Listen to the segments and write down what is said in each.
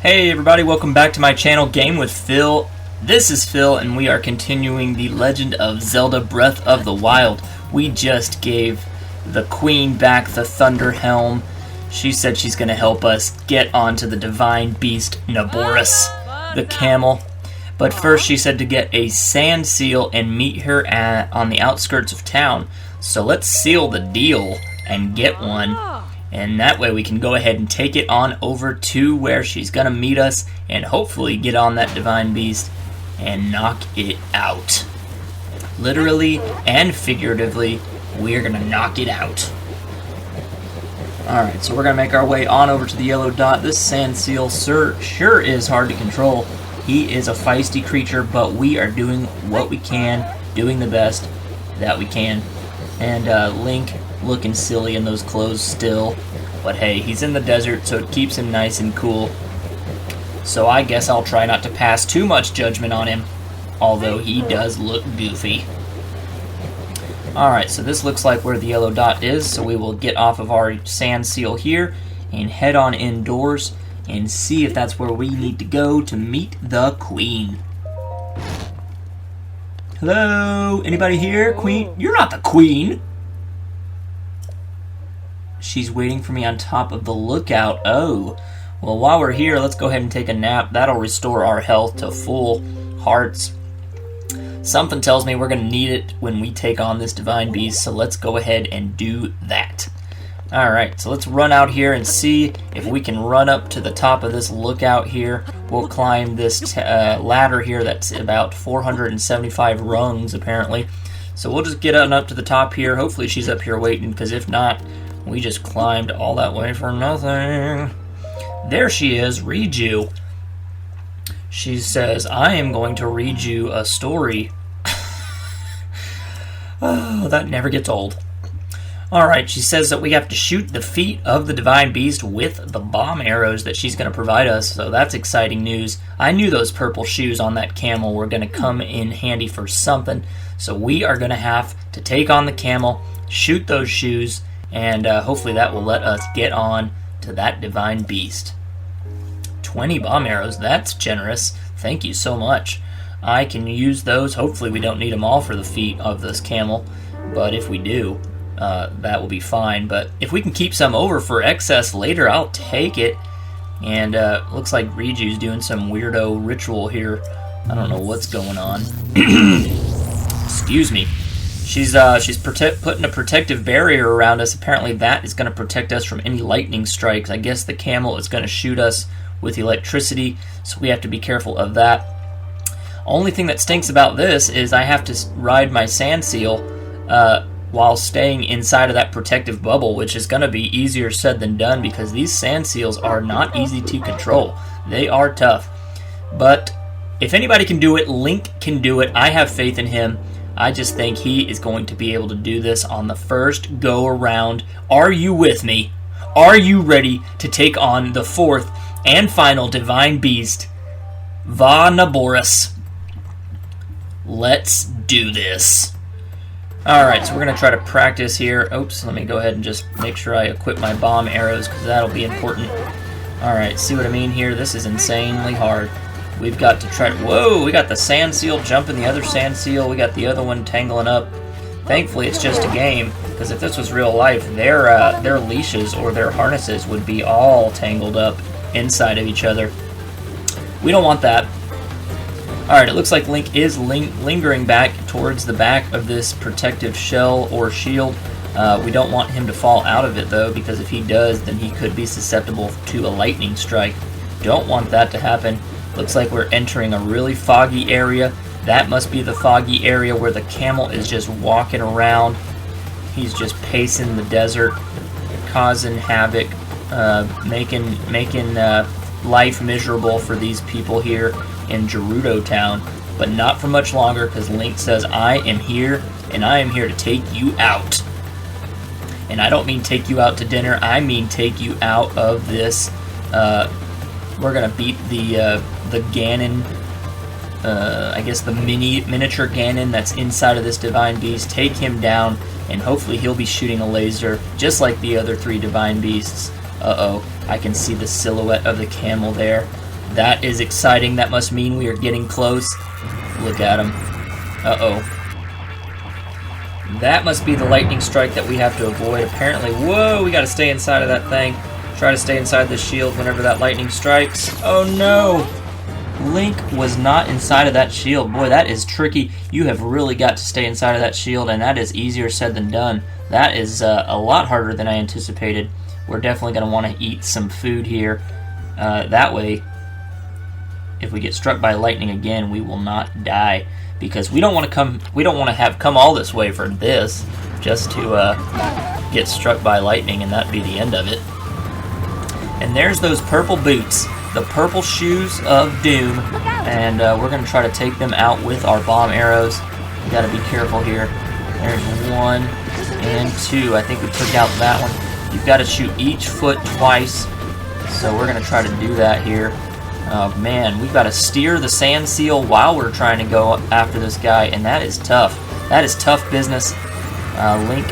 Hey everybody, welcome back to my channel, Game with Phil. This is Phil, and we are continuing the Legend of Zelda Breath of the Wild. We just gave the Queen back the Thunder Helm. She said she's going to help us get onto the Divine Beast Naboris, the camel. But first she said to get a sand seal and meet her on the outskirts of town. So let's seal the deal and get one. And that way we can go ahead and take it on over to where she's going to meet us and hopefully get on that Divine Beast and knock it out. Literally and figuratively, we're going to knock it out. Alright, so we're going to make our way on over to the yellow dot. This sand seal sure is hard to control. He is a feisty creature, but we are doing what we can, doing the best that we can. And Link looking silly in those clothes still. But hey, he's in the desert, so it keeps him nice and cool. So I guess I'll try not to pass too much judgment on him, although he does look goofy. Alright, so this looks like where the yellow dot is, so we will get off of our sand seal here and head on indoors and see if that's where we need to go to meet the Queen. Hello? Anybody here? Queen? You're not the Queen! She's waiting for me on top of the lookout. Oh. Well, while we're here, let's go ahead and take a nap. That'll restore our health to full hearts. Something tells me we're going to need it when we take on this Divine Beast, so let's go ahead and do that. Alright, so let's run out here and see if we can run up to the top of this lookout here. We'll climb this ladder here that's about 475 rungs, apparently. So we'll just get on up to the top here. Hopefully she's up here waiting, because if not, we just climbed all that way for nothing. There she is, read you. She says, I am going to read you a story. Oh, that never gets old. Alright, she says that we have to shoot the feet of the Divine Beast with the bomb arrows that she's going to provide us, so that's exciting news. I knew those purple shoes on that camel were going to come in handy for something, so we are going to have to take on the camel, shoot those shoes, and hopefully that will let us get on to that Divine Beast. 20 bomb arrows, that's generous. Thank you so much. I can use those. Hopefully we don't need them all for the feet of this camel, but if we do, that will be fine. But if we can keep some over for excess later, I'll take it. And looks like Riju's doing some weirdo ritual here. I don't know what's going on. Excuse me. She's putting a protective barrier around us. Apparently that is going to protect us from any lightning strikes. I guess the camel is going to shoot us with electricity, so we have to be careful of that. Only thing that stinks about this is I have to ride my sand seal while staying inside of that protective bubble, which is going to be easier said than done because these sand seals are not easy to control. They are tough. But if anybody can do it, Link can do it. I have faith in him. I just think he is going to be able to do this on the first go around. Are you with me? Are you ready to take on the fourth and final Divine Beast, Vah Naboris? Let's do this. Alright, so we're going to try to practice here. Oops, let me go ahead and just make sure I equip my bomb arrows, because that'll be important. Alright, see what I mean here? This is insanely hard. We've got to try... Whoa, we got the sand seal jumping the other sand seal. We got the other one tangling up. Thankfully, it's just a game, because if this was real life, their leashes or their harnesses would be all tangled up inside of each other. We don't want that. Alright, it looks like Link is lingering back towards the back of this protective shell or shield. We don't want him to fall out of it, though, because if he does, then he could be susceptible to a lightning strike. Don't want that to happen. Looks like we're entering a really foggy area. That must be the foggy area where the camel is just walking around. He's just pacing the desert, causing havoc, making life miserable for these people here in Gerudo Town. But not for much longer, because Link says, I am here, and I am here to take you out. And I don't mean take you out to dinner, I mean take you out of this. We're going to beat the Ganon, I guess the miniature Ganon that's inside of this Divine Beast, take him down, and hopefully he'll be shooting a laser, just like the other three Divine Beasts. Uh-oh, I can see the silhouette of the camel there. That is exciting. That must mean we are getting close. Look at him. Uh-oh. That must be the lightning strike that we have to avoid. Apparently, whoa, we got to stay inside of that thing. Try to stay inside the shield whenever that lightning strikes. Oh no! Link was not inside of that shield. Boy, that is tricky. You have really got to stay inside of that shield, and that is easier said than done. That is a lot harder than I anticipated. We're definitely going to want to eat some food here. That way, if we get struck by lightning again, we will not die. Because we don't want to have come all this way for this, just to get struck by lightning, and that'd be the end of it. And there's those purple boots, the purple shoes of doom, and we're going to try to take them out with our bomb arrows. We got to be careful here. There's 1 and 2. I think we took out that one. You've got to shoot each foot twice, so we're going to try to do that here. Oh man, we've got to steer the sand seal while we're trying to go after this guy, and that is tough. That is tough business. Link,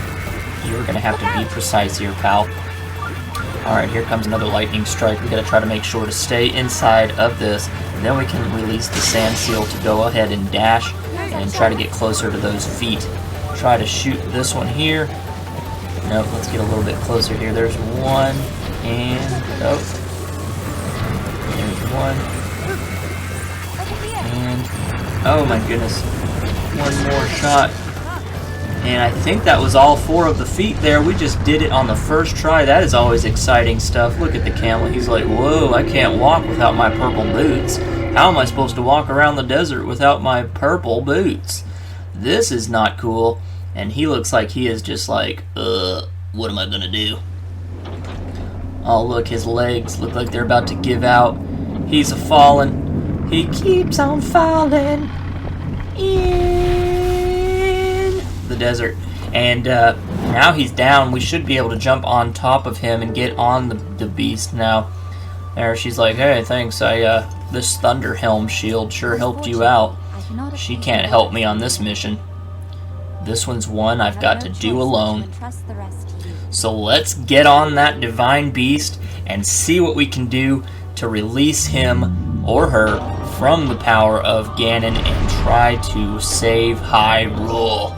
you're going to have to be precise here, pal. Alright, here comes another lightning strike. We've got to try to make sure to stay inside of this, and then we can release the sand seal to go ahead and dash and try to get closer to those feet. Try to shoot this one here. Nope, let's get a little bit closer here. There's 1, and... oh. There's 1. And, oh my goodness, 1 more shot. And I think that was all 4 of the feet there. We just did it on the first try. That is always exciting stuff. Look at the camel. He's like, whoa, I can't walk without my purple boots. How am I supposed to walk around the desert without my purple boots? This is not cool. And he looks like he is just like, what am I gonna do? Oh, look, his legs look like they're about to give out. He's falling. He keeps on falling in the desert. And now he's down. We should be able to jump on top of him and get on the beast now. There, she's like, hey, thanks. This Thunder Helm shield sure helped you out. She can't help me on this mission. This one's one I've got to do alone. So let's get on that divine beast and see what we can do to release him or her from the power of Ganon and try to save Hyrule.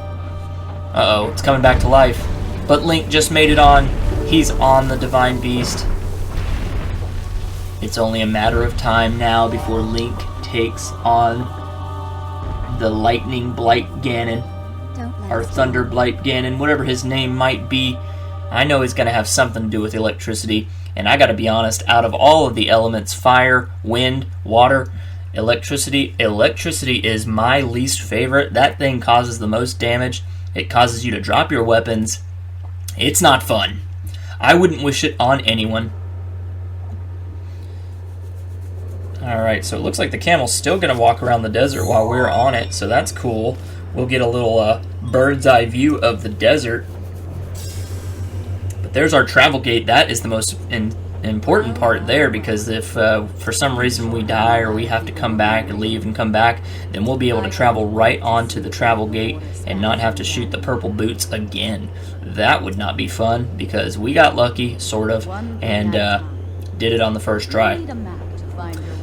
Uh-oh, it's coming back to life. But Link just made it on. He's on the divine beast. It's only a matter of time now before Link takes on the Lightning Blight Ganon, or Thunder Blight Ganon, whatever his name might be. I know he's going to have something to do with electricity, and I got to be honest, out of all of the elements, fire, wind, water, electricity is my least favorite. That thing causes the most damage. It causes you to drop your weapons. It's not fun. I wouldn't wish it on anyone. Alright, so it looks like the camel's still going to walk around the desert while we're on it, so that's cool. We'll get a little bird's eye view of the desert. But there's our travel gate. That is the most important part there, because if for some reason we die or we have to come back and leave and come back, then we'll be able to travel right onto the travel gate and not have to shoot the purple boots again. That would not be fun, because we got lucky, sort of, and did it on the first try.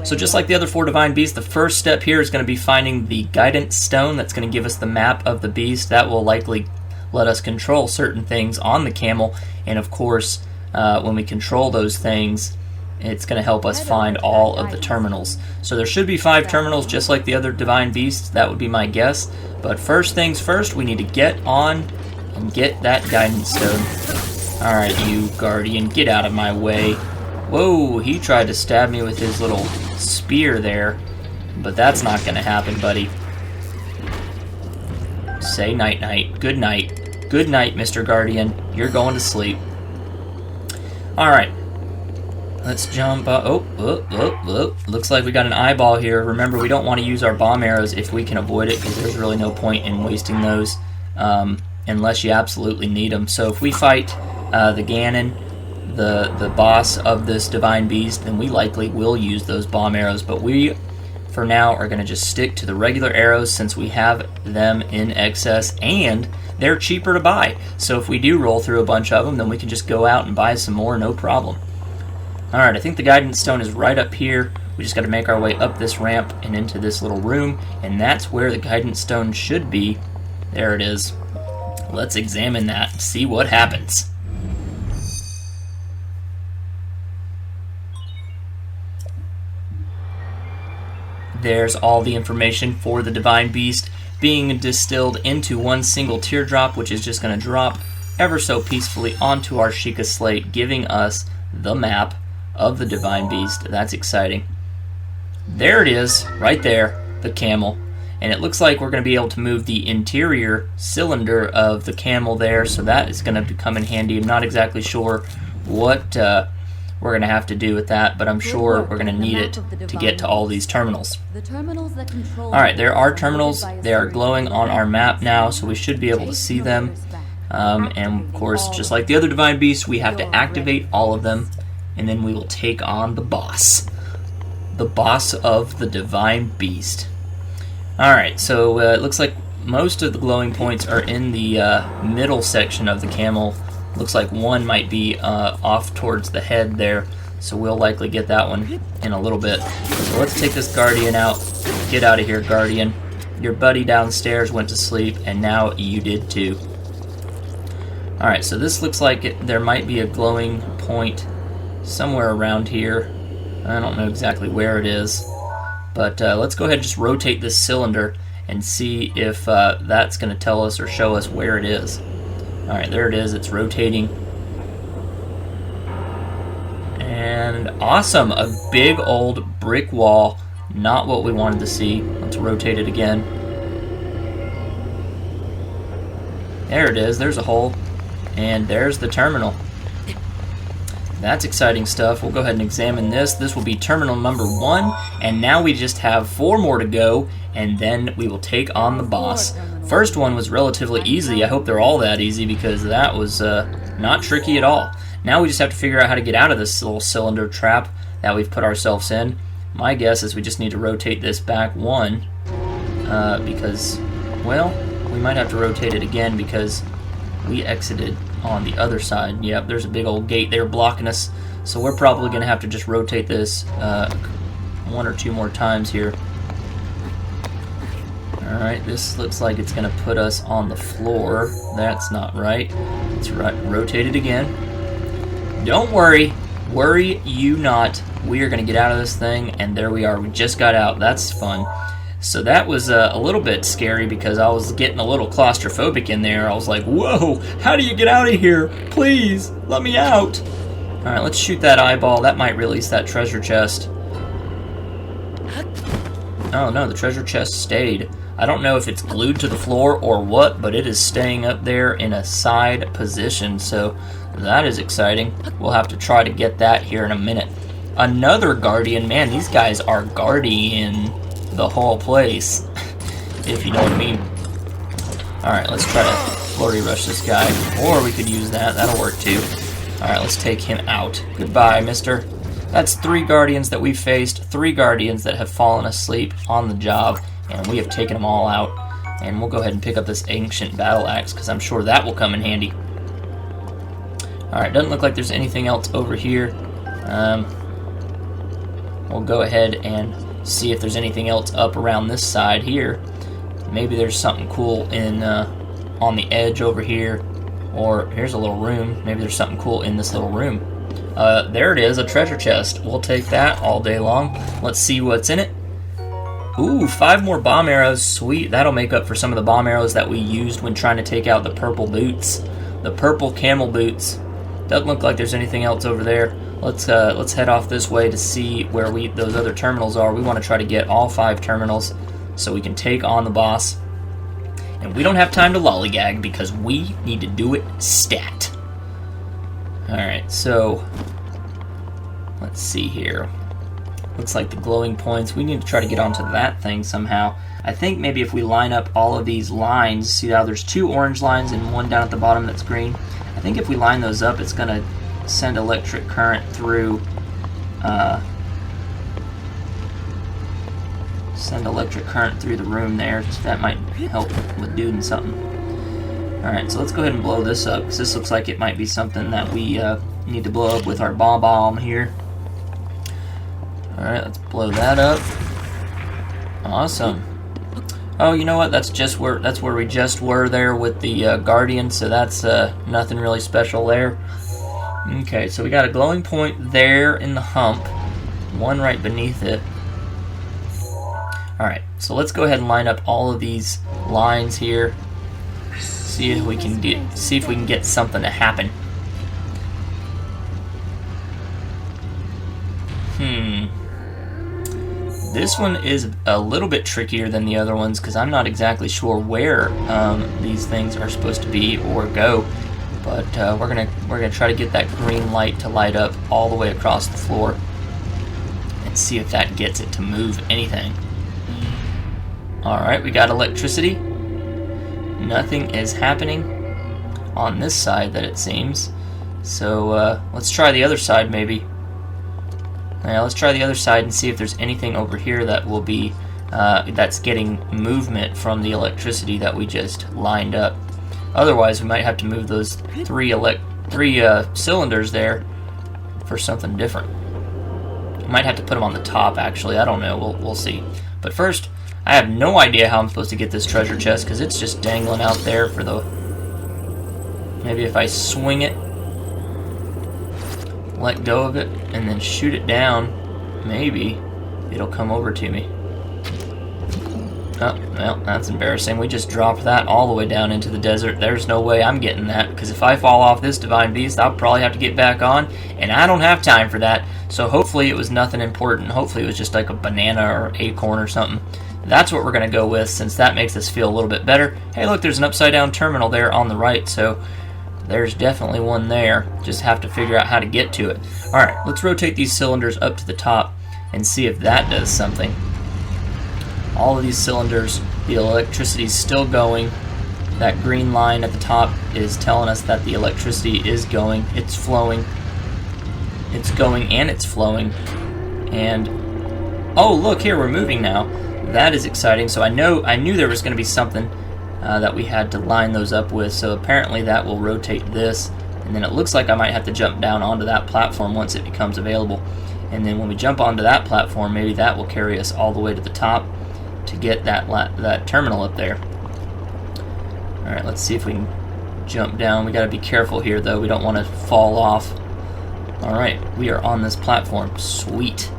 So just like the other 4 divine beasts, the first step here is going to be finding the guidance stone that's going to give us the map of the beast. That will likely let us control certain things on the camel, and of course when we control those things, it's going to help us find all of the terminals. So there should be 5 terminals just like the other divine beasts. That would be my guess. But first things first, we need to get on and get that guidance stone. Alright, you Guardian, get out of my way. Whoa, he tried to stab me with his little spear there, but that's not going to happen, buddy. Say night-night. Good night. Good night, Mr. Guardian. You're going to sleep. Alright. Let's jump. Looks like we got an eyeball here. Remember, we don't want to use our bomb arrows if we can avoid it, because there's really no point in wasting those unless you absolutely need them. So if we fight the Ganon, the boss of this divine beast, then we likely will use those bomb arrows, but we for now are going to just stick to the regular arrows since we have them in excess and they're cheaper to buy. So if we do roll through a bunch of them, then we can just go out and buy some more, no problem. Alright, I think the guidance stone is right up here We just got to make our way up this ramp and into this little room, and that's where the guidance stone should be. There it is. Let's examine that and see what happens. There's all the information for the Divine Beast being distilled into one single teardrop, which is just going to drop ever so peacefully onto our Sheikah slate, giving us the map of the Divine Beast. That's exciting. There it is, right there, the camel. And it looks like we're going to be able to move the interior cylinder of the camel there, so that is going to come in handy. I'm not exactly sure what we're going to have to do with that, but I'm sure we're going to need it to get to all these terminals. Alright, there are terminals. They are glowing on our map now, so we should be able to see them. And of course, just like the other Divine Beasts, we have to activate all of them, and then we will take on the boss. The boss of the Divine Beast. Alright, so it looks like most of the glowing points are in the middle section of the camel. Looks like one might be off towards the head there, so we'll likely get that one in a little bit. So let's take this Guardian out. Get out of here, Guardian. Your buddy downstairs went to sleep, and now you did too. Alright, so this looks like there might be a glowing point somewhere around here. I don't know exactly where it is, but let's go ahead and just rotate this cylinder and see if that's going to tell us or show us where it is. Alright, there it is. It's rotating. And awesome! A big old brick wall. Not what we wanted to see. Let's rotate it again. There it is. There's a hole. And there's the terminal. That's exciting stuff. We'll go ahead and examine this. This will be terminal number 1. And now we just have 4 more to go. And then we will take on the boss. First one was relatively easy. I hope they're all that easy because that was not tricky at all. Now we just have to figure out how to get out of this little cylinder trap that we've put ourselves in. My guess is we just need to rotate this back 1 because, well, we might have to rotate it again because we exited on the other side. Yep, there's a big old gate there blocking us, so we're probably going to have to just rotate this 1 or 2 more times here. Alright, this looks like it's going to put us on the floor. That's not right. Let's rotate it again. Don't worry. Worry you not. We are going to get out of this thing, and there we are. We just got out. That's fun. So that was a little bit scary because I was getting a little claustrophobic in there. I was like, whoa, how do you get out of here? Please, let me out. Alright, let's shoot that eyeball. That might release that treasure chest. Oh no, the treasure chest stayed. I don't know if it's glued to the floor or what, but it is staying up there in a side position, so that is exciting. We'll have to try to get that here in a minute. Another Guardian. Man, these guys are guarding the whole place, if you know what I mean. Alright, let's try to flurry rush this guy, or we could use that. That'll work too. Alright, let's take him out. Goodbye, mister. That's 3 Guardians that we've faced, 3 Guardians that have fallen asleep on the job, and we have taken them all out. And we'll go ahead and pick up this ancient battle axe, because I'm sure that will come in handy. Alright, doesn't look like there's anything else over here. We'll go ahead and see if there's anything else up around this side here. Maybe there's something cool in on the edge over here. Or here's a little room. Maybe there's something cool in this little room. There it is, a treasure chest. We'll take that all day long. Let's see what's in it. Ooh, 5 more bomb arrows. Sweet. That'll make up for some of the bomb arrows that we used when trying to take out the purple boots. The purple camel boots. Doesn't look like there's anything else over there. Let's head off this way to see where those other terminals are. We want to try to get all 5 terminals so we can take on the boss. And we don't have time to lollygag because we need to do it stat. Alright, so let's see here. Looks like the glowing points. We need to try to get onto that thing somehow. I think maybe if we line up all of these lines, see how there's 2 orange lines and 1 down at the bottom that's green. I think if we line those up, it's going to send electric current through the room there. So that might help with doing something. Alright, so let's go ahead and blow this up, because this looks like it might be something that we need to blow up with our bomb here. Alright, let's blow that up. Awesome. Oh, you know what? That's where we just were there with the Guardian, so that's nothing really special there. Okay, so we got a glowing point there in the hump, one right beneath it. Alright, so let's go ahead and line up all of these lines here. See if we can get something to happen. This one is a little bit trickier than the other ones because I'm not exactly sure where these things are supposed to be or go. But we're gonna try to get that green light to light up all the way across the floor and see if that gets it to move anything. All right, we got electricity. Nothing is happening on this side that it seems. So let's try the other side maybe. Now let's try the other side and see if there's anything over here that will be that's getting movement from the electricity that we just lined up. Otherwise, we might have to move those three cylinders there for something different. We might have to put them on the top. Actually, I don't know. We'll see. But first, I have no idea how I'm supposed to get this treasure chest because it's just dangling out there for the. Maybe if I swing it. Let go of it and then shoot it down, maybe it'll come over to me. Oh, well, that's embarrassing. We just dropped that all the way down into the desert. There's no way I'm getting that, because if I fall off this divine beast, I'll probably have to get back on, and I don't have time for that. So hopefully it was nothing important. Hopefully it was just like a banana or acorn or something. That's what we're going to go with, since that makes us feel a little bit better. Hey, look, there's an upside-down terminal there on the right, so there's definitely one there. Just have to figure out how to get to it. Alright, let's rotate these cylinders up to the top and see if that does something. All of these cylinders, the electricity's still going. That green line at the top is telling us that the electricity is going. It's flowing. It's going and it's flowing. And, oh look here, we're moving now. That is exciting. So I knew there was going to be something that we had to line those up with, so apparently that will rotate this, and then it looks like I might have to jump down onto that platform once it becomes available, and then when we jump onto that platform, maybe that will carry us all the way to the top to get that terminal up there. Alright, let's see if we can jump down. We got to be careful here though, we don't want to fall off. Alright, we are on this platform. Sweet.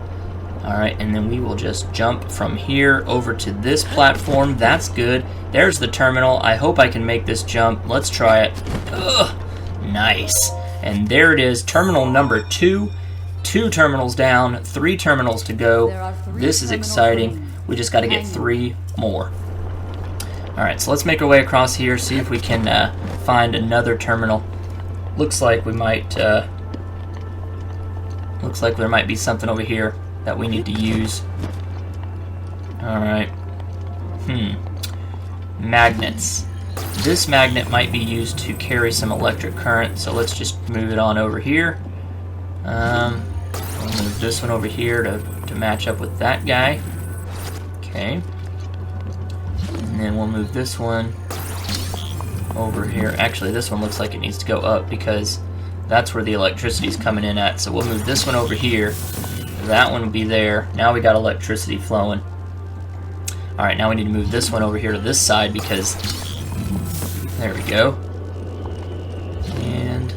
Alright, and then we will just jump from here over to this platform. That's good. There's the terminal. I hope I can make this jump. Let's try it. Ugh, nice. And there it is, terminal number 2. 2 terminals down, 3 terminals to go. This is exciting. We just got to get 3 more. Alright, so let's make our way across here, see if we can find another terminal. Looks like we might, looks like there might be something over here that we need to use. Alright. Magnets. This magnet might be used to carry some electric current, so let's just move it on over here. We'll move this one over here to match up with that guy. Okay. And then we'll move this one over here. Actually, this one looks like it needs to go up because that's where the electricity is coming in at. So we'll move this one over here. That one will be there. Now we got electricity flowing. Alright, now we need to move this one over here to this side because... There we go. And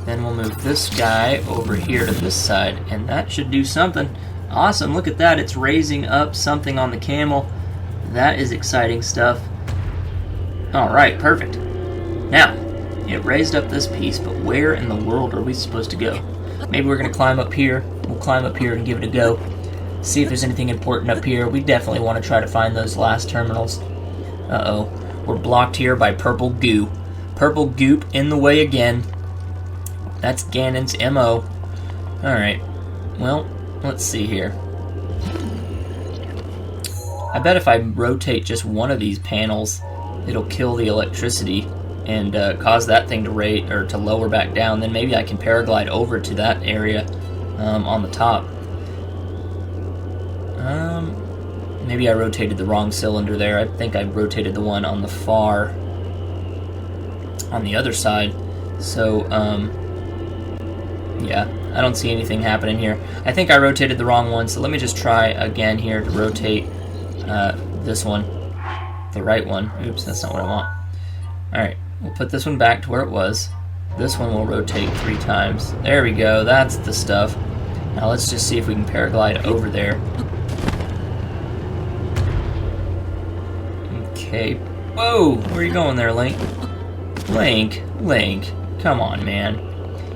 then we'll move this guy over here to this side, and that should do something. Awesome, look at that. It's raising up something on the camel. That is exciting stuff. Alright, perfect. Now, it raised up this piece, but where in the world are we supposed to go? Maybe we're going to climb up here. We'll climb up here and give it a go. See if there's anything important up here. We definitely want to try to find those last terminals. Uh-oh. We're blocked here by purple goo. Purple goop in the way again. That's Ganon's MO. Alright. Well, let's see here. I bet if I rotate just one of these panels, it'll kill the electricity and cause that thing to rate or to lower back down. Then maybe I can paraglide over to that area on the top. Maybe I rotated the wrong cylinder there. I think I rotated the one on the far, on the other side. So, yeah, I don't see anything happening here. I think I rotated the wrong one, so let me just try again here to rotate this one, the right one. Oops, that's not what I want. Alright, we'll put this one back to where it was. This one will rotate 3 times. There we go, that's the stuff. Now let's just see if we can paraglide over there. Okay. Whoa! Where are you going there, Link? Link. Come on, man.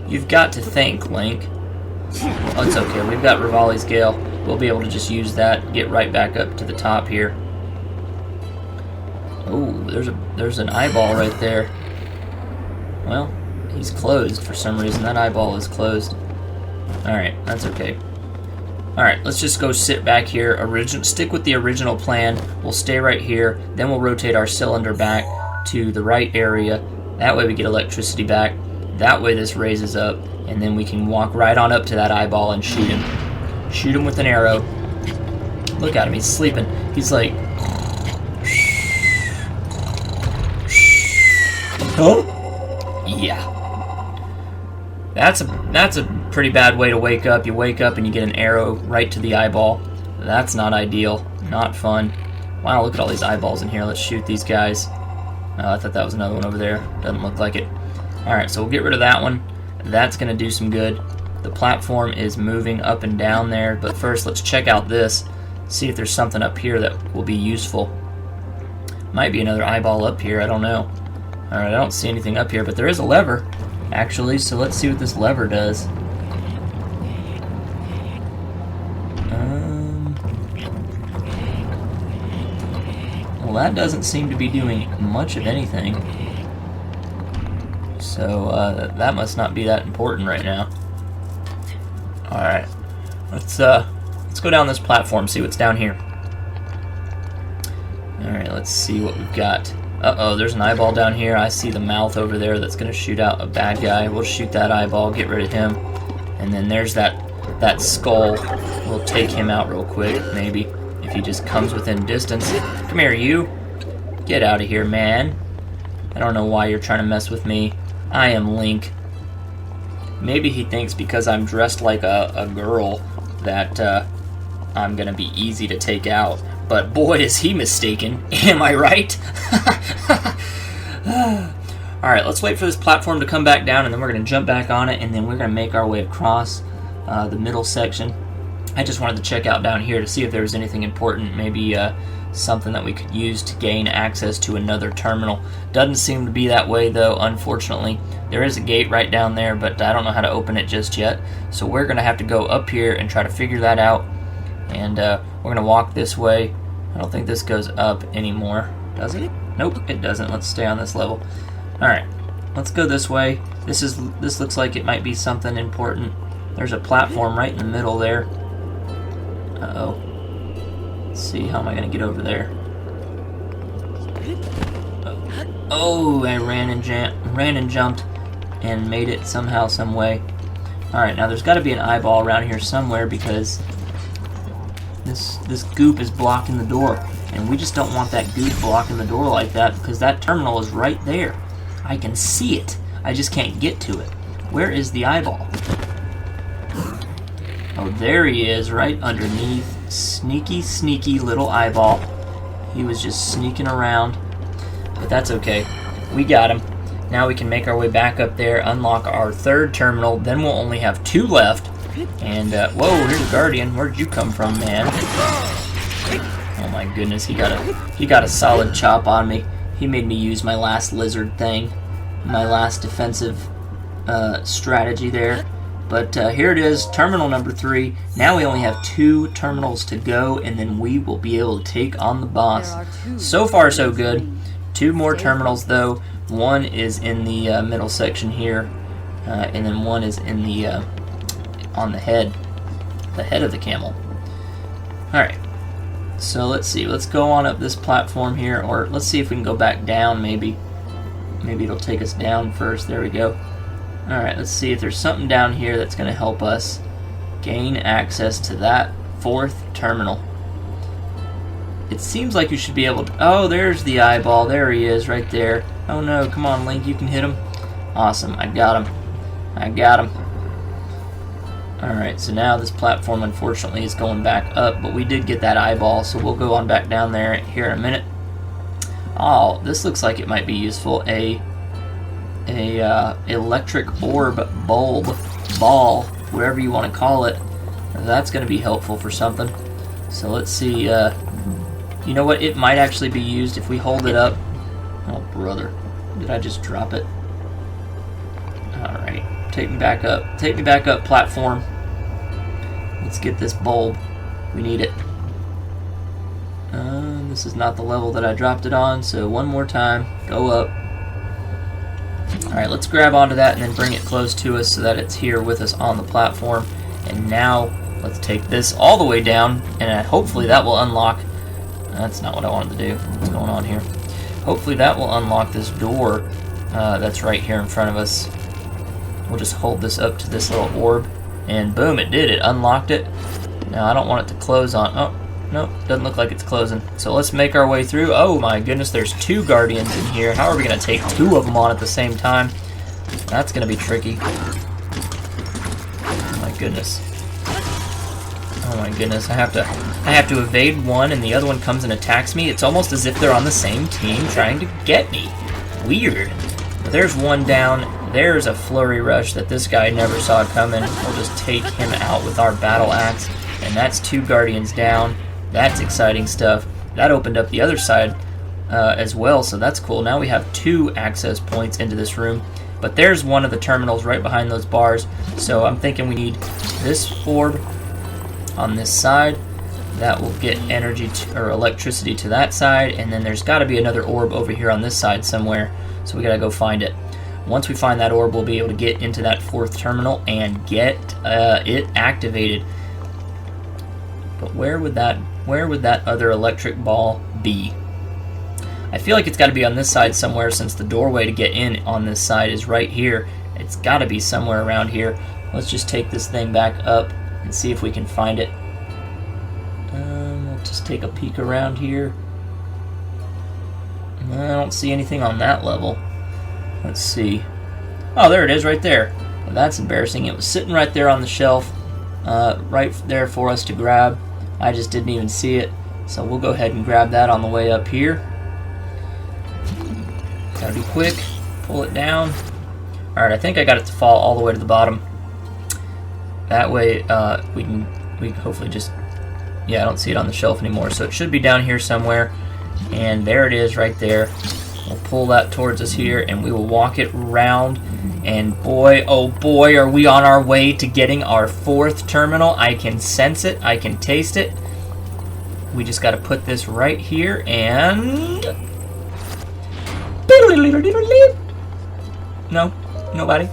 You've got to think, Link. Oh, it's okay. We've got Rivali's Gale. We'll be able to just use that, get right back up to the top here. Oh, there's an eyeball right there. Well, he's closed for some reason. That eyeball is closed. Alright, that's okay. Alright, let's just go sit back here. Stick with the original plan. We'll stay right here. Then we'll rotate our cylinder back to the right area. That way we get electricity back. That way this raises up. And then we can walk right on up to that eyeball and shoot him. Shoot him with an arrow. Look at him, he's sleeping. He's like... Oh? Yeah. That's a pretty bad way to wake up. You wake up and you get an arrow right to the eyeball. That's not ideal. Not fun. Wow, look at all these eyeballs in here. Let's shoot these guys. Oh, I thought that was another one over there. Doesn't look like it. Alright, so we'll get rid of that one. That's going to do some good. The platform is moving up and down there, but first let's check out this. See if there's something up here that will be useful. Might be another eyeball up here, I don't know. Alright, I don't see anything up here, but there is a lever, actually, so let's see what this lever does. Well, that doesn't seem to be doing much of anything. So, that must not be that important right now. Alright, let's go down this platform, see what's down here. Alright, let's see what we've got. Uh-oh, there's an eyeball down here. I see the mouth over there that's going to shoot out a bad guy. We'll shoot that eyeball, get rid of him. And then there's that skull. We'll take him out real quick, maybe, if he just comes within distance. Come here, you. Get out of here, man. I don't know why you're trying to mess with me. I am Link. Maybe he thinks because I'm dressed like a girl that I'm going to be easy to take out. But boy, is he mistaken. Am I right? Alright, let's wait for this platform to come back down, and then we're going to jump back on it, and then we're going to make our way across the middle section. I just wanted to check out down here to see if there was anything important, maybe something that we could use to gain access to another terminal. Doesn't seem to be that way, though, unfortunately. There is a gate right down there, but I don't know how to open it just yet. So we're going to have to go up here and try to figure that out. And we're going to walk this way. I don't think this goes up anymore. Does it? Nope, it doesn't. Let's stay on this level. Alright, let's go this way. This looks like it might be something important. There's a platform right in the middle there. Uh-oh. Let's see, how am I going to get over there? Oh, I ran and jumped and made it somehow, some way. Alright, now there's got to be an eyeball around here somewhere because this goop is blocking the door. And we just don't want that goop blocking the door like that because that terminal is right there. I can see it. I just can't get to it. Where is the eyeball? Oh, there he is, right underneath. Sneaky, sneaky little eyeball. He was just sneaking around. But that's okay. We got him. Now we can make our way back up there, unlock our third terminal. Then we'll only have 2 left. And, whoa, here's a Guardian. Where'd you come from, man? Oh my goodness, he got a solid chop on me. He made me use my last lizard thing. My last defensive strategy there. But here it is, terminal number 3. Now we only have 2 terminals to go, and then we will be able to take on the boss. So far, so good. 2 more terminals, though. One is in the middle section here, and then one is in the on the head of the camel. Alright, so let's see. Let's go on up this platform here, or let's see if we can go back down, maybe. Maybe it'll take us down first. There we go. Alright, let's see if there's something down here that's going to help us gain access to that 4th terminal. It seems like you should be able to... Oh, there's the eyeball. There he is, right there. Oh no, come on, Link, you can hit him. Awesome, I got him. I got him. Alright, so now this platform unfortunately is going back up, but we did get that eyeball, so we'll go on back down there here in a minute. Oh, this looks like it might be useful. A electric orb bulb, ball, whatever you want to call it. That's going to be helpful for something. So let's see. You know what? It might actually be used if we hold it up. Oh, brother. Did I just drop it? Alright. Take me back up. Take me back up, platform. Let's get this bulb. We need it. This is not the level that I dropped it on, so one more time. Go up. Alright, let's grab onto that and then bring it close to us so that it's here with us on the platform. And now, let's take this all the way down, and hopefully that will unlock... That's not what I wanted to do. What's going on here? Hopefully that will unlock this door that's right here in front of us. We'll just hold this up to this little orb, and boom, it did. It unlocked it. Now, I don't want it to close on... Oh, nope, doesn't look like it's closing. So let's make our way through. Oh my goodness, there's 2 guardians in here. How are we going to take 2 of them on at the same time? That's going to be tricky. Oh my goodness. Oh my goodness, I have to evade one and the other one comes and attacks me. It's almost as if they're on the same team trying to get me. Weird. But there's one down. There's a flurry rush that this guy never saw coming. We'll just take him out with our battle axe. And that's 2 guardians down. That's exciting stuff. That opened up the other side as well, so that's cool. Now we have 2 access points into this room. But there's one of the terminals right behind those bars. So I'm thinking we need this orb on this side. That will get energy or electricity to that side. And then there's got to be another orb over here on this side somewhere. So we got to go find it. Once we find that orb, we'll be able to get into that 4th terminal and get it activated. But where would that other electric ball be? I feel like it's got to be on this side somewhere, since the doorway to get in on this side is right here. It's got to be somewhere around here. Let's just take this thing back up and see if we can find it. We'll just take a peek around here. I don't see anything on that level. Let's see. Oh, there it is right there. Well, that's embarrassing. It was sitting right there on the shelf, right there for us to grab. I just didn't even see it. So we'll go ahead and grab that on the way up here. Gotta be quick. Pull it down. Alright, I think I got it to fall all the way to the bottom. That way we can hopefully just... Yeah, I don't see it on the shelf anymore. So it should be down here somewhere. And there it is right there. We'll pull that towards us here and we will walk it round. And boy, oh boy, are we on our way to getting our 4th terminal. I can sense it. I can taste it. We just got to put this right here and... No, nobody.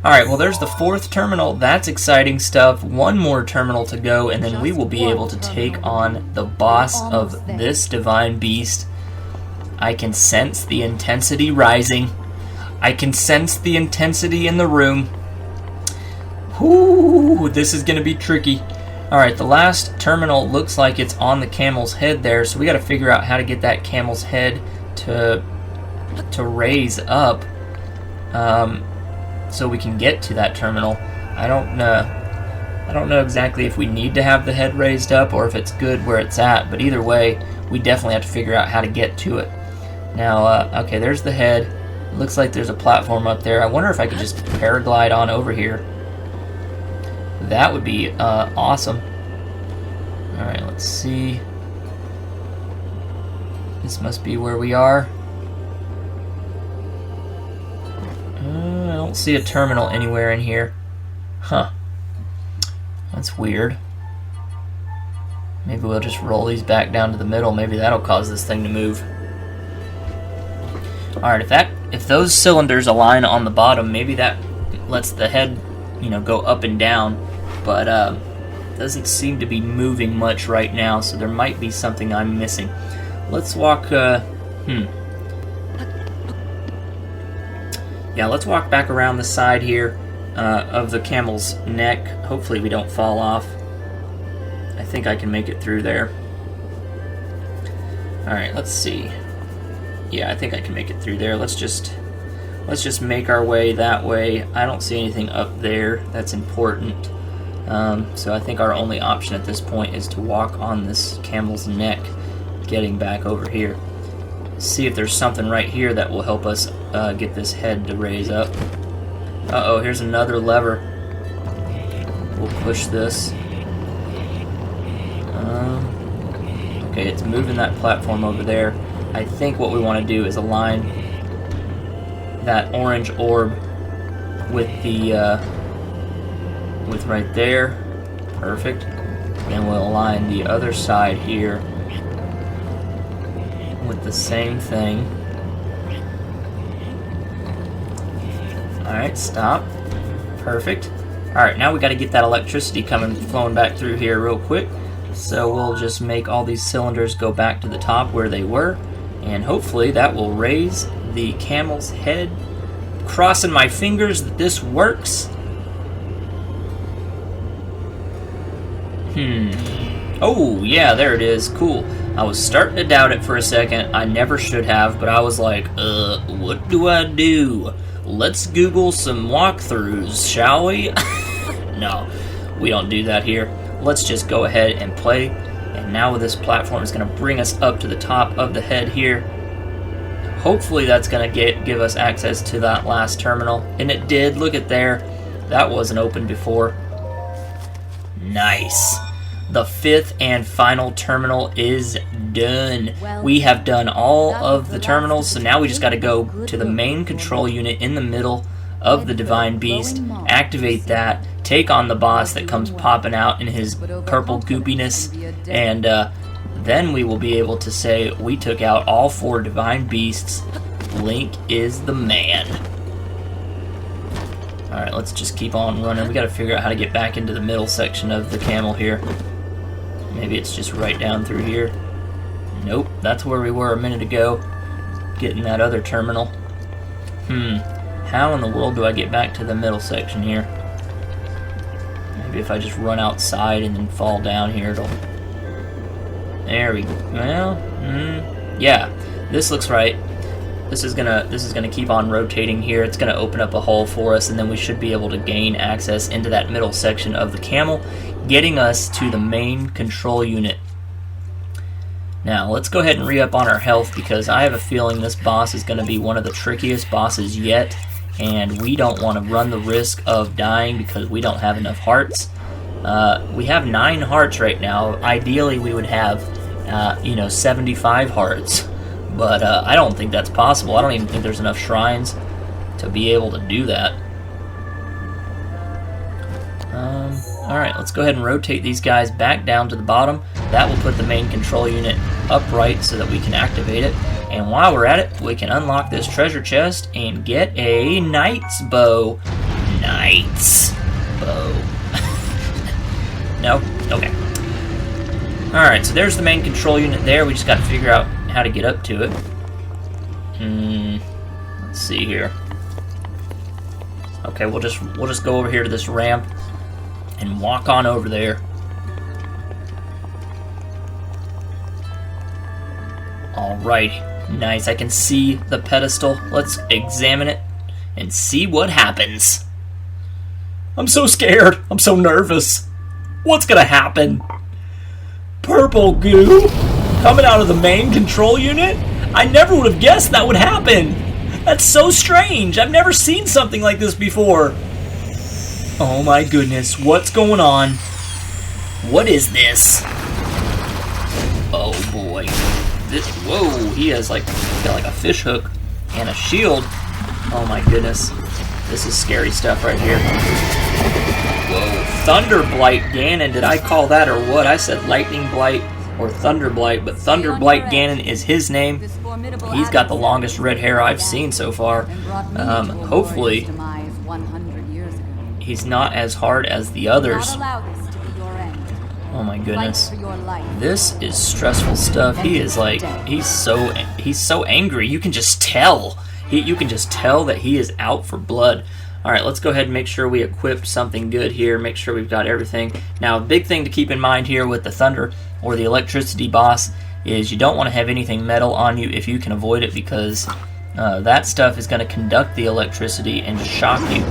Alright, well there's the 4th terminal. That's exciting stuff. 1 more terminal to go, and then we will be able to take on the boss of this divine beast. I can sense the intensity rising. I can sense the intensity in the room. Whoo, this is going to be tricky. Alright, the last terminal looks like it's on the camel's head there, so we got to figure out how to get that camel's head to raise up so we can get to that terminal. I don't know exactly if we need to have the head raised up or if it's good where it's at, but either way, we definitely have to figure out how to get to it. Now, okay, there's the head. It looks like there's a platform up there. I wonder if I could just paraglide on over here. That would be awesome. Alright, let's see. This must be where we are. I don't see a terminal anywhere in here. Huh. That's weird. Maybe we'll just roll these back down to the middle. Maybe that'll cause this thing to move. Alright, if those cylinders align on the bottom, maybe that lets the head, go up and down. But doesn't seem to be moving much right now, so there might be something I'm missing. Let's walk, Yeah, let's walk back around the side here of the camel's neck. Hopefully we don't fall off. I think I can make it through there. Alright, let's see. Yeah, I think I can make it through there. Let's just make our way that way. I don't see anything up there that's important. So I think our only option at this point is to walk on this camel's neck, getting back over here. See if there's something right here that will help us get this head to raise up. Uh-oh, here's another lever. We'll push this. Okay, it's moving that platform over there. I think what we want to do is align that orange orb with the with right there. Perfect. Then we'll align the other side here with the same thing. Alright, stop. Perfect. Alright, now we got to get that electricity flowing back through here real quick. So we'll just make all these cylinders go back to the top where they were, and hopefully that will raise the camel's head. Crossing my fingers that this works. Oh, yeah, there it is. Cool. I was starting to doubt it for a second. I never should have, but I was like, what do I do? Let's Google some walkthroughs, shall we? No, we don't do that here. Let's just go ahead and play. And now with this platform, it's going to bring us up to the top of the head here. Hopefully that's going to give us access to that last terminal. And it did. Look at there. That wasn't open before. Nice. The fifth and final terminal is done. We have done all of the terminals, so now we just got to go to the main control unit in the middle of the Divine Beast, activate that, take on the boss that comes popping out in his purple goopiness, and then we will be able to say we took out all 4 Divine Beasts. Link is the man. Alright, let's just keep on running. We got to figure out how to get back into the middle section of the camel here. Maybe it's just right down through here. Nope, that's where we were a minute ago, getting that other terminal. How in the world do I get back to the middle section here? Maybe if I just run outside and then fall down here, it'll... There we go. Well, yeah, this looks right. This is gonna keep on rotating here. It's gonna open up a hole for us, and then we should be able to gain access into that middle section of the camel, getting us to the main control unit. Now, let's go ahead and re-up on our health, because I have a feeling this boss is going to be one of the trickiest bosses yet, and we don't want to run the risk of dying because we don't have enough hearts. We have 9 hearts right now. Ideally, we would have, 75 hearts, but I don't think that's possible. I don't even think there's enough shrines to be able to do that. Alright, let's go ahead and rotate these guys back down to the bottom. That will put the main control unit upright so that we can activate it. And while we're at it, we can unlock this treasure chest and get a knight's bow. Knight's bow. No? Okay. Alright, so there's the main control unit there. We just got to figure out how to get up to it. Let's see here. Okay, we'll just go over here to this ramp and walk on over there. Alright, nice. I can see the pedestal. Let's examine it and see what happens. I'm so scared. I'm so nervous. What's gonna happen? Purple goo coming out of the main control unit? I never would have guessed that would happen. That's so strange. I've never seen something like this before. Oh my goodness, what's going on? What is this? Oh boy. Whoa, he has got like a fish hook and a shield. Oh my goodness. This is scary stuff right here. Whoa, Thunder Blight Ganon, did I call that or what? I said Lightning Blight or Thunder Blight, but Thunder Blight Ganon is his name. He's got the longest red hair I've seen so far. Hopefully he's not as hard as the others. Oh my goodness. This is stressful stuff. He is he's so angry. You can just tell. You can just tell that he is out for blood. Alright, let's go ahead and make sure we equip something good here. Make sure we've got everything. Now, a big thing to keep in mind here with the thunder or the electricity boss is you don't want to have anything metal on you if you can avoid it, because that stuff is going to conduct the electricity and just shock you.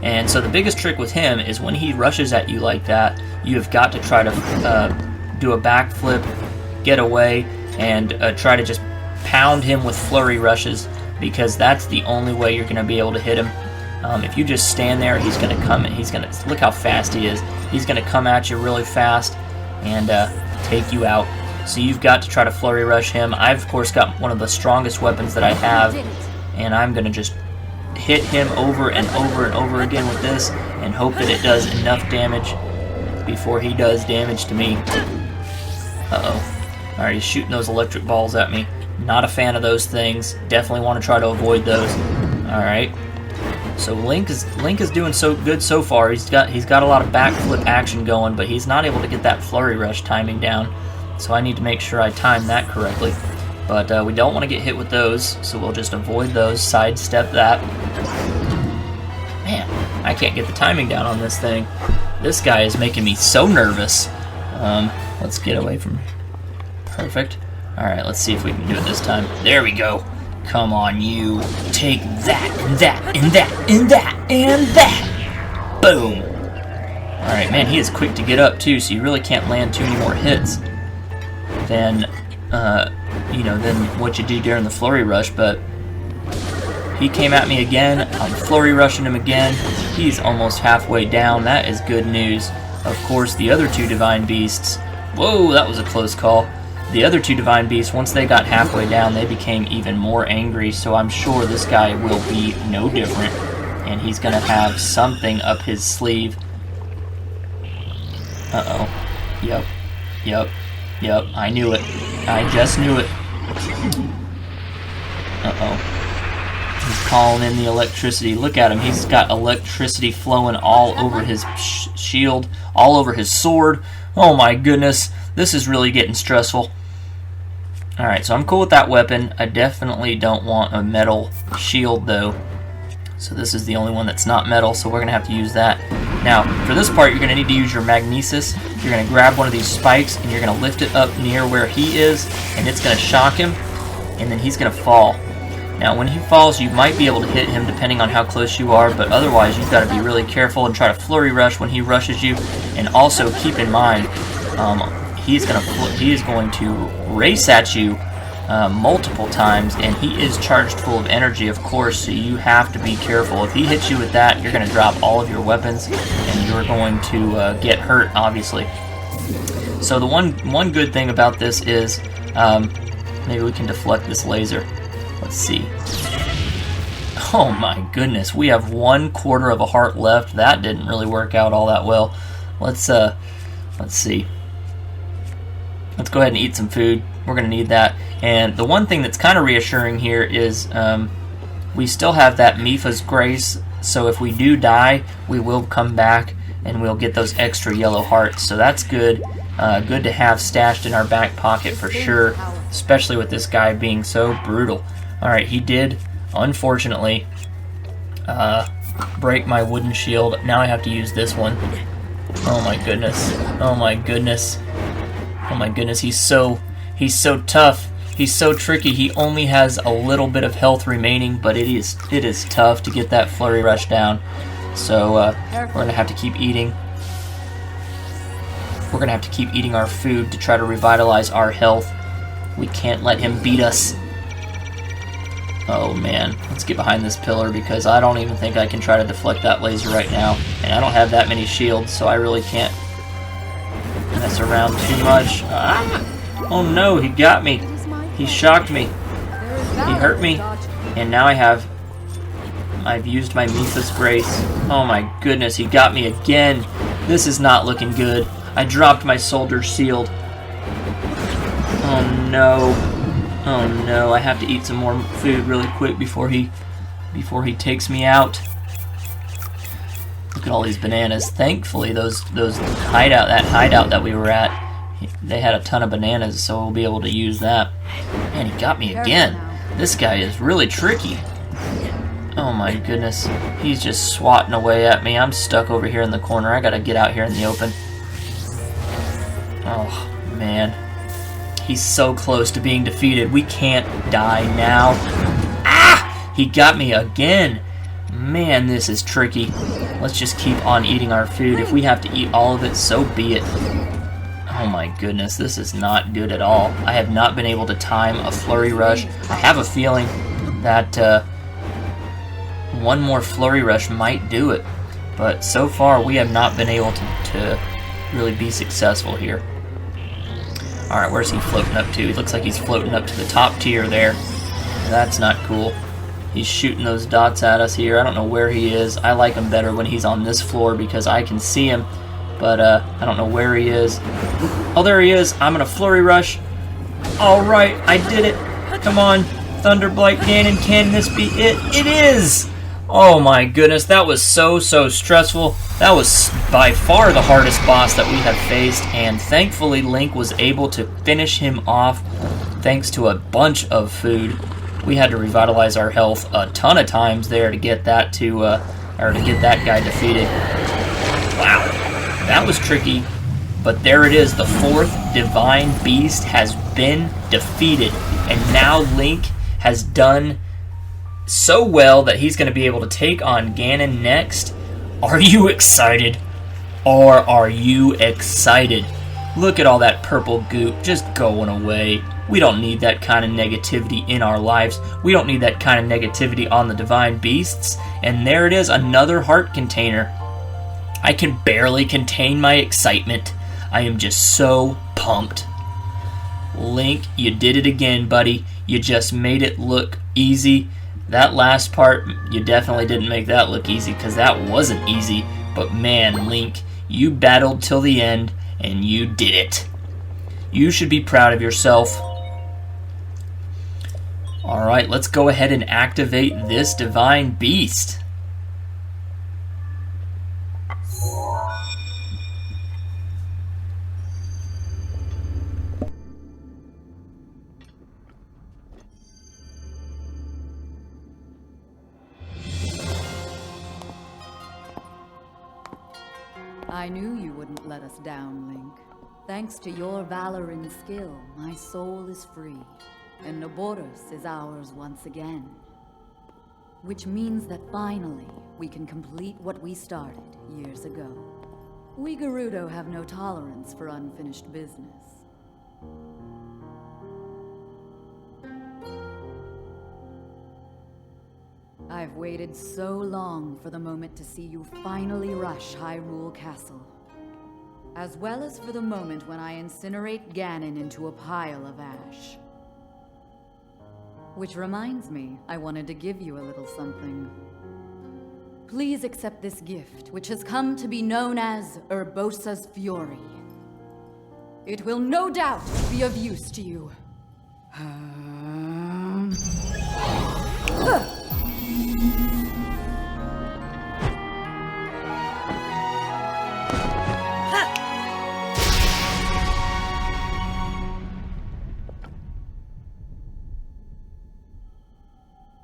And so the biggest trick with him is when he rushes at you like that, you have got to try to do a backflip, get away, and try to just pound him with flurry rushes, because that's the only way you're going to be able to hit him. If you just stand there, he's going to come. He's going to look how fast he is. He's going to come at you really fast and take you out. So you've got to try to flurry rush him. I've of course got one of the strongest weapons that I have, and I'm going to just hit him over and over and over again with this, and hope that it does enough damage before he does damage to me. Uh-oh. Alright, he's shooting those electric balls at me. Not a fan of those things. Definitely want to try to avoid those. Alright. So Link is doing so good so far. He's got a lot of backflip action going, but he's not able to get that flurry rush timing down. So I need to make sure I time that correctly. But we don't want to get hit with those, so we'll just avoid those, sidestep that. Man, I can't get the timing down on this thing. This guy is making me so nervous. Let's get away from... Perfect. Alright, let's see if we can do it this time. There we go. Come on, you. Take that, and that, and that, and that, and that. Boom. Alright, man, he is quick to get up, too, so you really can't land too many more hits than, than what you do during the flurry rush, but he came at me again. I'm flurry rushing him again. He's almost halfway down. That is good news. Of course, the other two Divine Beasts... Whoa, that was a close call. The other two Divine Beasts, once they got halfway down, they became even more angry, so I'm sure this guy will be no different, and he's going to have something up his sleeve. Uh-oh. Yep, I knew it. I just knew it. Uh-oh. He's calling in the electricity. Look at him. He's got electricity flowing all over his shield, all over his sword. Oh my goodness. This is really getting stressful. Alright, so I'm cool with that weapon. I definitely don't want a metal shield, though. So this is the only one that's not metal, so we're going to have to use that. Now, for this part, you're going to need to use your magnesis. You're going to grab one of these spikes, and you're going to lift it up near where he is, and it's going to shock him, and then he's going to fall. Now, when he falls, you might be able to hit him depending on how close you are, but otherwise, you've got to be really careful and try to flurry rush when he rushes you, and also keep in mind, he is going to race at you multiple times, and he is charged full of energy, of course, so you have to be careful. If he hits you with that, you're going to drop all of your weapons, and you're going to get hurt, obviously. So the one good thing about this is maybe we can deflect this laser. Let's see. Oh my goodness, we have 1/4 of a heart left. That didn't really work out all that well. Let's see. Let's go ahead and eat some food. We're going to need that. And the one thing that's kind of reassuring here is we still have that Mipha's Grace, so if we do die, we will come back and we'll get those extra yellow hearts. So that's good. Good to have stashed in our back pocket for sure, especially with this guy being so brutal. Alright, he did, unfortunately, break my wooden shield. Now I have to use this one. Oh my goodness. Oh my goodness. Oh my goodness, he's so tough. He's so tricky. He only has a little bit of health remaining, but it is tough to get that flurry rush down. So we're gonna have to keep eating. We're gonna have to keep eating our food to try to revitalize our health. We can't let him beat us. Oh man, let's get behind this pillar because I don't even think I can try to deflect that laser right now. And I don't have that many shields, so I really can't mess around too much. Ah! Oh no, he got me. He shocked me. He hurt me. And now I've used my Mipha's Grace. Oh my goodness, he got me again. This is not looking good. I dropped my soldier shield. Oh no. Oh no, I have to eat some more food really quick before he takes me out. Look at all these bananas. Thankfully, that hideout that we were at, they had a ton of bananas, so we'll be able to use that. Man, he got me again. This guy is really tricky. Oh my goodness. He's just swatting away at me. I'm stuck over here in the corner. I gotta get out here in the open. Oh, man. He's so close to being defeated. We can't die now. Ah! He got me again. Man, this is tricky. Let's just keep on eating our food. If we have to eat all of it, so be it. Oh my goodness, this is not good at all. I have not been able to time a flurry rush. I have a feeling that one more flurry rush might do it. But so far, we have not been able to really be successful here. Alright, where's he floating up to? He looks like he's floating up to the top tier there. That's not cool. He's shooting those dots at us here. I don't know where he is. I like him better when he's on this floor because I can see him. But I don't know where he is. Oh, there he is. I'm going to flurry rush. Alright, I did it. Come on. Thunderblight Ganon, can this be it? It is! Oh my goodness, that was so stressful. That was by far the hardest boss that we have faced, and thankfully Link was able to finish him off thanks to a bunch of food. We had to revitalize our health a ton of times there to get that that guy defeated. Wow, that was tricky. But there it is, the fourth Divine Beast has been defeated, and now Link has done so well that he's going to be able to take on Ganon next. Are you excited? Or are you excited? Look at all that purple goop just going away. We don't need that kind of negativity in our lives. We don't need that kind of negativity on the Divine Beasts. And there it is, another heart container. I can barely contain my excitement. I am just so pumped. Link, you did it again, buddy. You just made it look easy. That last part, you definitely didn't make that look easy, because that wasn't easy. But man, Link, you battled till the end, and you did it. You should be proud of yourself. Alright, let's go ahead and activate this Divine Beast. I knew you wouldn't let us down, Link. Thanks to your valor and skill, my soul is free, and Naboris is ours once again. Which means that finally, we can complete what we started years ago. We Gerudo have no tolerance for unfinished business. I've waited so long for the moment to see you finally rush Hyrule Castle. As well as for the moment when I incinerate Ganon into a pile of ash. Which reminds me, I wanted to give you a little something. Please accept this gift, which has come to be known as Urbosa's Fury. It will no doubt be of use to you.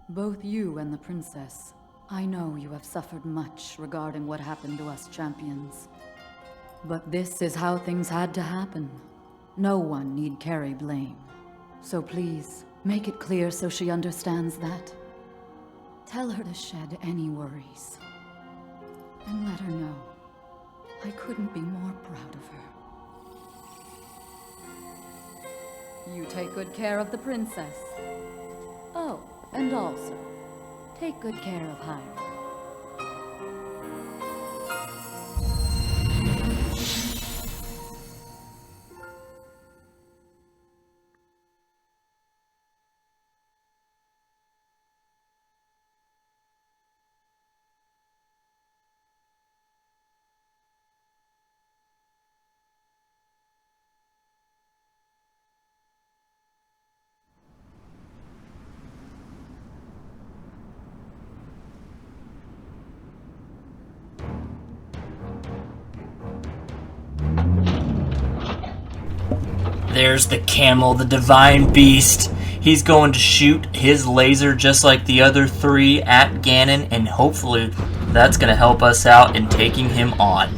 Both you and the princess, I know you have suffered much regarding what happened to us champions. But this is how things had to happen. No one need carry blame. So please, make it clear so she understands that. Tell her to shed any worries. And let her know I couldn't be more proud of her. You take good care of the princess. Oh, and also, take good care of Hyrule. There's the camel, the Divine Beast. He's going to shoot his laser just like the other three at Ganon, and hopefully that's going to help us out in taking him on.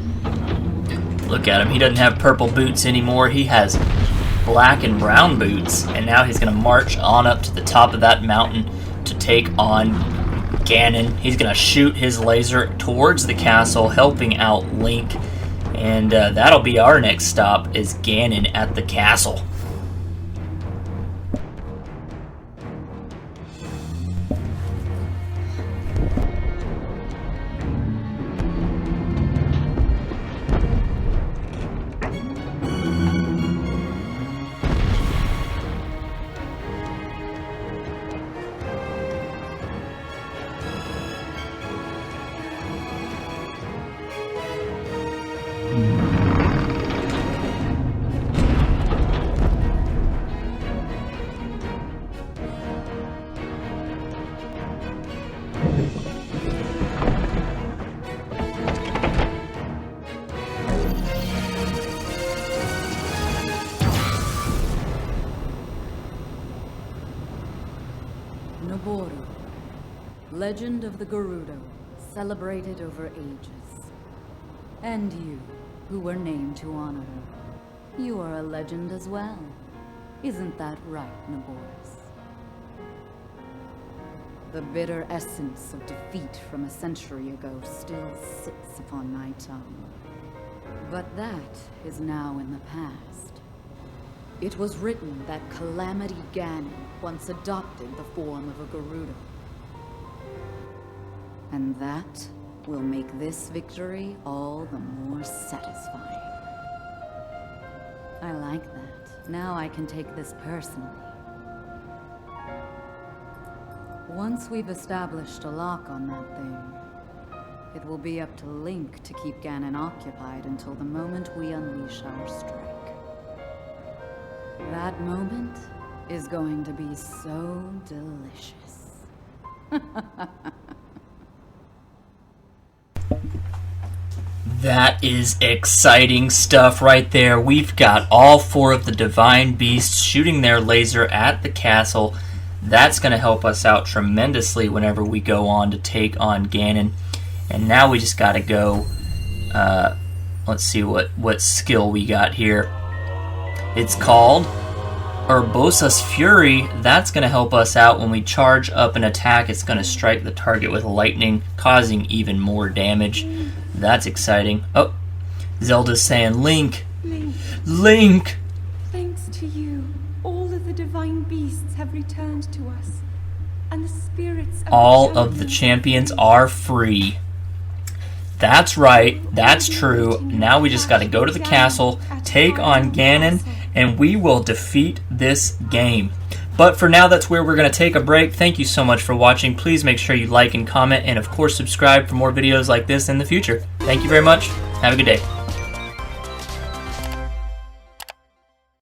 Look at him. He doesn't have purple boots anymore. He has black and brown boots, and now he's going to march on up to the top of that mountain to take on Ganon. He's going to shoot his laser towards the castle, helping out Link. And that'll be our next stop, is Ganon at the castle. Naboris, legend of the Gerudo, celebrated over ages. And you, who were named to honor her, you are a legend as well. Isn't that right, Naboris? The bitter essence of defeat from a century ago still sits upon my tongue. But that is now in the past. It was written that Calamity Ganon once adopted the form of a Gerudo. And that will make this victory all the more satisfying. I like that. Now I can take this personally. Once we've established a lock on that thing, it will be up to Link to keep Ganon occupied until the moment we unleash our strike. That moment is going to be so delicious. That is exciting stuff right there. We've got all 4 of the Divine Beasts shooting their laser at the castle. That's going to help us out tremendously whenever we go on to take on Ganon. And now we just got to go, let's see what skill we got here. It's called Urbosa's Fury. That's going to help us out when we charge up an attack. It's going to strike the target with lightning, causing even more damage. That's exciting. Oh, Zelda's saying, Link! Link! Link! Thanks to you, all of the divine beasts have returned to us, and the spirits of all of the champions are free. That's right, that's true. Now we just gotta go to the castle, take on Ganon, and we will defeat this game. But for now, that's where we're going to take a break. Thank you so much for watching. Please make sure you like and comment, and of course subscribe for more videos like this in the future. Thank you very much. Have a good day.